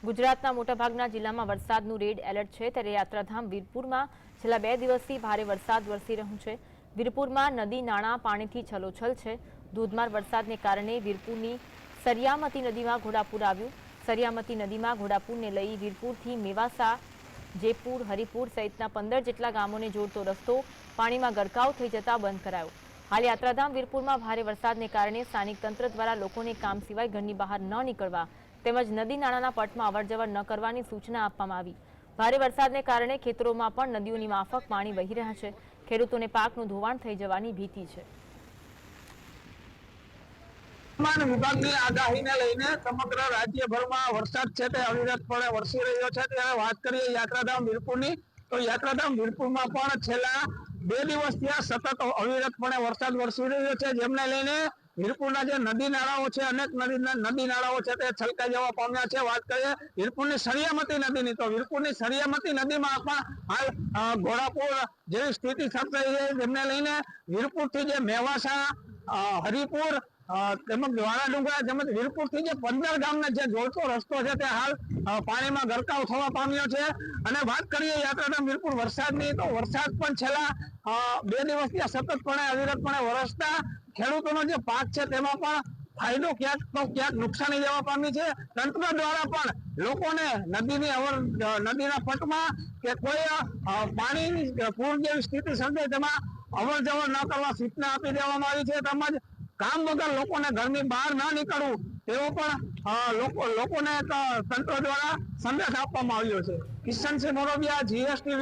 ગુજરાતના મોટાભાગના જિલ્લામાં વરસાદનું રેડ એલર્ટ છે, ત્યારે યાત્રાધામ વીરપુરમાં છેલ્લા 2 દિવસથી ભારે વરસાદ વરસી રહ્યો છે। વીરપુરમાં નદી નાણાં પાણીથી છલોછલ છે। ધોધમાર વરસાદને કારણે વીરપુરની સરિયામતી નદીમાં ઘોડાપૂર આવ્યું। સરિયામતી નદીમાં ઘોડાપૂરને લઈ વીરપુરથી મેવાસા, જેપુર, હરિપુર સહિતના 15 જેટલા ગામોને જોડતો રસ્તો પાણીમાં ગરકાવ થઈ જતા બંધ કરાયો। હાલ યાત્રાધામ વીરપુરમાં ભારે વરસાદને કારણે સ્થાનિક તંત્ર દ્વારા લોકોને કામ સિવાય ઘરની બહાર ન નીકળવા તેમજ નદી નાળાના પટમાં અવરજવર ન કરવાની સૂચના આપવામાં આવી। ભારે વરસાદને કારણે ખેતરોમાં પણ નદીઓની માફક પાણી વહી રહ્યા છે। ખેડૂતોને પાકનું ધોવાણ થઈ જવાની ભીતિ છે। હવામાન વિભાગની આગાહીને લઈને સમગ્ર રાજ્યભરમાં વરસાદ છે તે અવિરતપણે વરસી રહ્યો છે। ત્યારે વાત કરીએ યાત્રાધામ વીરપુરની, તો યાત્રાધામ વીરપુરમાં પણ છેલ્લા 2 દિવસથી સતત અવિરતપણે વરસાદ વરસી રહ્યો છે, જેમને લઈને વીરપુરના જે નદી નાળાઓ છે, અનેક નદી નાળાઓ છે તે છલકાઈ જવા પામ્યા છે। વાત કરીએ વીરપુરની સરિયામતી નદીની, તો વીરપુરની સરિયામતી નદીમાં પણ હાલ ઘોડાપૂર જેવી સ્થિતિ સર્જાઈ છે, જેમને લઈને વીરપુરથી જે મેવાસા, હરિપુર તેમજ વાળા ડુંગરા તેમજ વીરપુરથી જે 15 ગામને જે જોડતો રસ્તો છે તે હાલ પાણીમાં ગરકાવ થવા પામ્યો છે। અને વાત કરીએ યાત્રાધામ વીરપુર વરસાદની, તો વરસાદ પણ છેલ્લા 2 દિવસથી સતતપણે અવિરતપણે વરસતા ખેડૂતોનો જે પાક છે તેમાં પણ ફાયદો ક્યાંક તો ક્યાંક નુકસાની જવા પામી છે। તંત્ર દ્વારા પણ લોકોને નદીના પટમાં કે કોઈ પાણીની પૂર જેવી સ્થિતિ સર્જાય તેમાં અવર જવર ન કરવા સૂચના આપી દેવામાં આવી છે। તેમજ કામ વગર લોકોને ઘરની બહાર ના નીકળવું તેવો પણ લોકોને તંત્ર દ્વારા સંદેશ આપવામાં આવ્યો છે। કિશનસિંહ મોરબિયા, GSTV।